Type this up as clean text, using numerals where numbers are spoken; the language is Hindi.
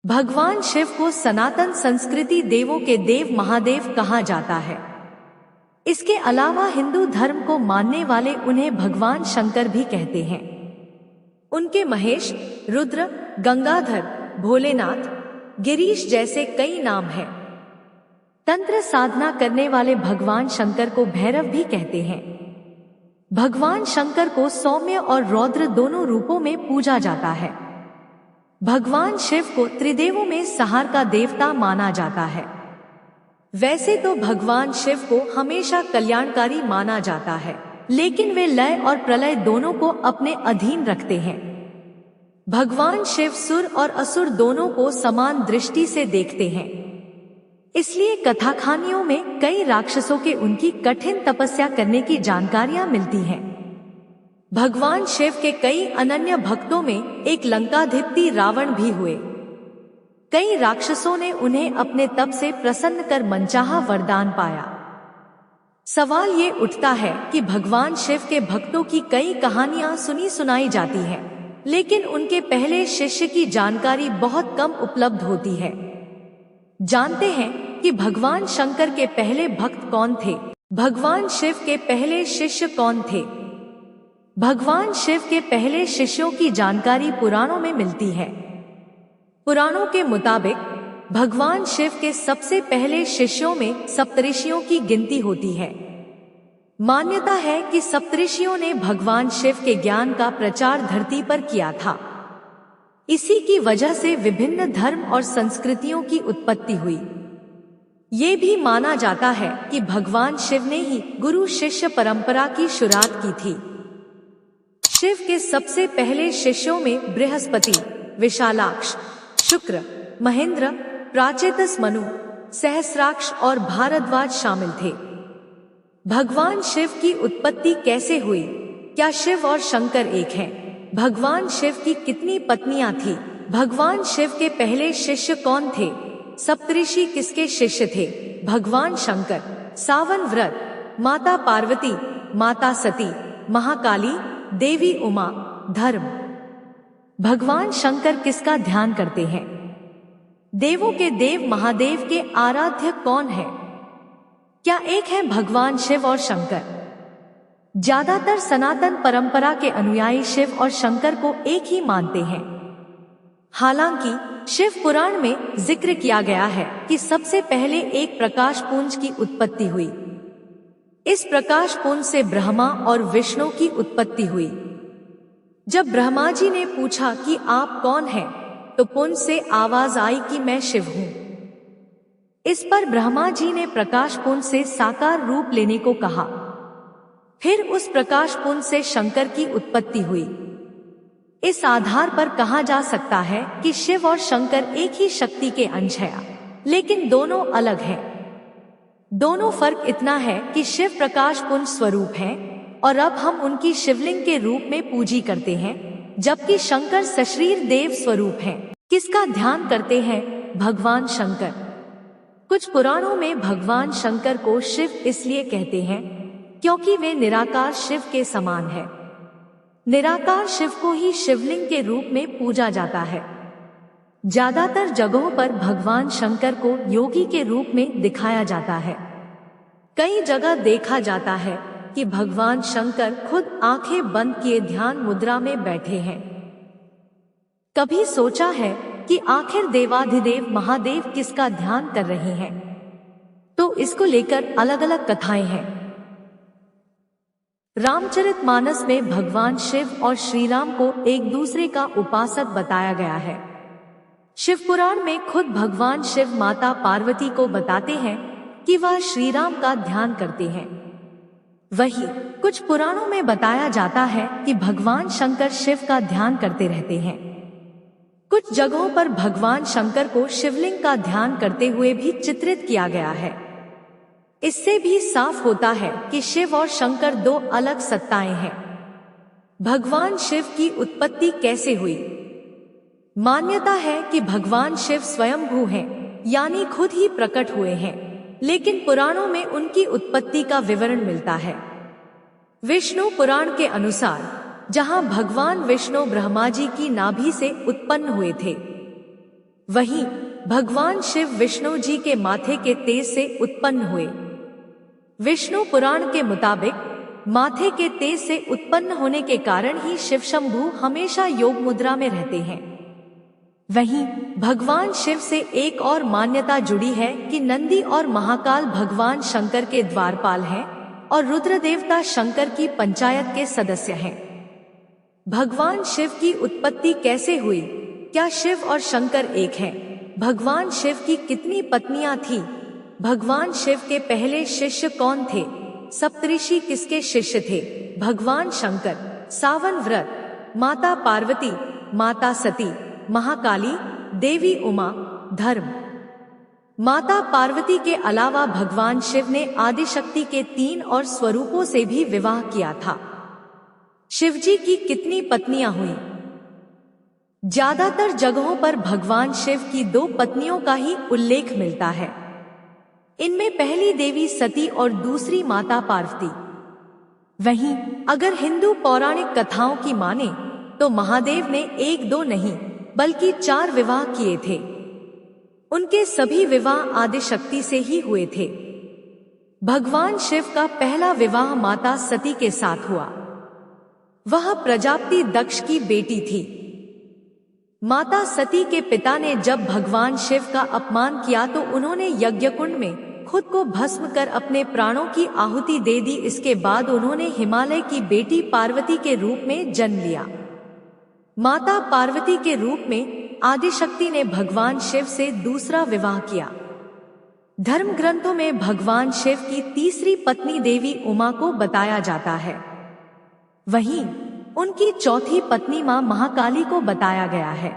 भगवान शिव को सनातन संस्कृति देवों के देव महादेव कहा जाता है। इसके अलावा हिंदू धर्म को मानने वाले उन्हें भगवान शंकर भी कहते हैं। उनके महेश, रुद्र, गंगाधर, भोलेनाथ, गिरीश जैसे कई नाम हैं। तंत्र साधना करने वाले भगवान शंकर को भैरव भी कहते हैं। भगवान शंकर को सौम्य और रौद्र दोनों रूपों में पूजा जाता है। भगवान शिव को त्रिदेवों में संहार का देवता माना जाता है। वैसे तो भगवान शिव को हमेशा कल्याणकारी माना जाता है, लेकिन वे लय और प्रलय दोनों को अपने अधीन रखते हैं। भगवान शिव सुर और असुर दोनों को समान दृष्टि से देखते हैं। इसलिए कथाकहानियों में कई राक्षसों के उनकी कठिन तपस्या करने की जानकारियां मिलती हैं। भगवान शिव के कई अनन्य भक्तों में एक लंकाधिपति रावण भी हुए। कई राक्षसों ने उन्हें अपने तप से प्रसन्न कर मनचाहा वरदान पाया। सवाल ये उठता है कि भगवान शिव के भक्तों की कई कहानियां सुनी सुनाई जाती हैं, लेकिन उनके पहले शिष्य की जानकारी बहुत कम उपलब्ध होती है। जानते हैं कि भगवान शंकर के पहले भक्त कौन थे? भगवान शिव के पहले शिष्य कौन थे? भगवान शिव के पहले शिष्यों की जानकारी पुराणों में मिलती है। पुराणों के मुताबिक भगवान शिव के सबसे पहले शिष्यों में सप्तऋषियों की गिनती होती है। मान्यता है कि सप्तऋषियों ने भगवान शिव के ज्ञान का प्रचार धरती पर किया था। इसी की वजह से विभिन्न धर्म और संस्कृतियों की उत्पत्ति हुई। ये भी माना जाता है कि भगवान शिव ने ही गुरु शिष्य परंपरा की शुरुआत की थी। शिव के सबसे पहले शिष्यों में बृहस्पति, विशालाक्ष, शुक्र, महेंद्र, प्राचेतस मनु, सहस्राक्ष और भारद्वाज शामिल थे। भगवान शिव की उत्पत्ति कैसे हुई? क्या शिव और शंकर एक हैं? भगवान शिव की कितनी पत्नियां थी? भगवान शिव के पहले शिष्य कौन थे? सप्तऋषि किसके शिष्य थे? भगवान शंकर। सावन व्रत, माता पार्वती, माता सती, महाकाली, देवी उमा, धर्म। भगवान शंकर किसका ध्यान करते हैं? देवों के देव महादेव के आराध्य कौन है? क्या एक है भगवान शिव और शंकर? ज्यादातर सनातन परंपरा के अनुयायी शिव और शंकर को एक ही मानते हैं। हालांकि शिव पुराण में जिक्र किया गया है कि सबसे पहले एक प्रकाश पुंज की उत्पत्ति हुई। इस प्रकाश पुंज से ब्रह्मा और विष्णु की उत्पत्ति हुई। जब ब्रह्मा जी ने पूछा कि आप कौन हैं, तो पुंज से आवाज आई कि मैं शिव हूँ। इस पर ब्रह्मा जी ने प्रकाश पुंज से साकार रूप लेने को कहा। फिर उस प्रकाश पुंज से शंकर की उत्पत्ति हुई। इस आधार पर कहा जा सकता है कि शिव और शंकर एक ही शक्ति के अंश हैं, लेकिन दोनों अलग हैं। दोनों फर्क इतना है कि शिव प्रकाश पुंज स्वरूप हैं और अब हम उनकी शिवलिंग के रूप में पूजी करते हैं, जबकि शंकर सशरीर देव स्वरूप हैं। किसका ध्यान करते हैं? भगवान शंकर। कुछ पुराणों में भगवान शंकर को शिव इसलिए कहते हैं क्योंकि वे निराकार शिव के समान है। निराकार शिव को ही शिवलिंग के रूप में पूजा जाता है। ज्यादातर जगहों पर भगवान शंकर को योगी के रूप में दिखाया जाता है। कई जगह देखा जाता है कि भगवान शंकर खुद आंखें बंद किए ध्यान मुद्रा में बैठे हैं। कभी सोचा है कि आखिर देवाधिदेव महादेव किसका ध्यान कर रहे हैं? तो इसको लेकर अलग अलग कथाएं हैं। रामचरितमानस में भगवान शिव और श्री राम को एक दूसरे का उपासक बताया गया है। शिव पुराण में खुद भगवान शिव माता पार्वती को बताते हैं कि वह श्री राम का ध्यान करते हैं। वहीं कुछ पुराणों में बताया जाता है कि भगवान शंकर शिव का ध्यान करते रहते हैं। कुछ जगहों पर भगवान शंकर को शिवलिंग का ध्यान करते हुए भी चित्रित किया गया है। इससे भी साफ होता है कि शिव और शंकर दो अलग सत्ताएं हैं। भगवान शिव की उत्पत्ति कैसे हुई? मान्यता है कि भगवान शिव स्वयंभू हैं, यानी खुद ही प्रकट हुए हैं, लेकिन पुराणों में उनकी उत्पत्ति का विवरण मिलता है। विष्णु पुराण के अनुसार जहां भगवान विष्णु ब्रह्मा जी की नाभि से उत्पन्न हुए थे, वहीं भगवान शिव विष्णु जी के माथे के तेज से उत्पन्न हुए। विष्णु पुराण के मुताबिक माथे के तेज से उत्पन्न होने के कारण ही शिव शंभु हमेशा योग मुद्रा में रहते हैं। वहीं भगवान शिव से एक और मान्यता जुड़ी है कि नंदी और महाकाल भगवान शंकर के द्वारपाल हैं और रुद्र देवता शंकर की पंचायत के सदस्य हैं। भगवान शिव की उत्पत्ति कैसे हुई? क्या शिव और शंकर एक हैं? भगवान शिव की कितनी पत्नियां थीं? भगवान शिव के पहले शिष्य कौन थे? सप्तऋषि किसके शिष्य थे? भगवान शंकर, सावन व्रत, माता पार्वती, माता सती, महाकाली, देवी उमा, धर्म। माता पार्वती के अलावा भगवान शिव ने आदिशक्ति के 3 और स्वरूपों से भी विवाह किया था। शिवजी की कितनी पत्नियां हुई? ज्यादातर जगहों पर भगवान शिव की 2 पत्नियों का ही उल्लेख मिलता है। इनमें पहली देवी सती और दूसरी माता पार्वती। वहीं अगर हिंदू पौराणिक कथाओं की माने तो महादेव ने 1-2 नहीं बल्कि 4 विवाह किए थे। उनके सभी विवाह आदिशक्ति से ही हुए थे। भगवान शिव का पहला विवाह माता सती के साथ हुआ। वह प्रजापति दक्ष की बेटी थी। माता सती के पिता ने जब भगवान शिव का अपमान किया तो उन्होंने यज्ञकुंड में खुद को भस्म कर अपने प्राणों की आहुति दे दी। इसके बाद उन्होंने हिमालय की बेटी पार्वती के रूप में जन्म लिया। माता पार्वती के रूप में आदिशक्ति ने भगवान शिव से दूसरा विवाह किया। धर्म ग्रंथों में भगवान शिव की तीसरी पत्नी देवी उमा को बताया जाता है। वहीं उनकी चौथी पत्नी मां महाकाली को बताया गया है।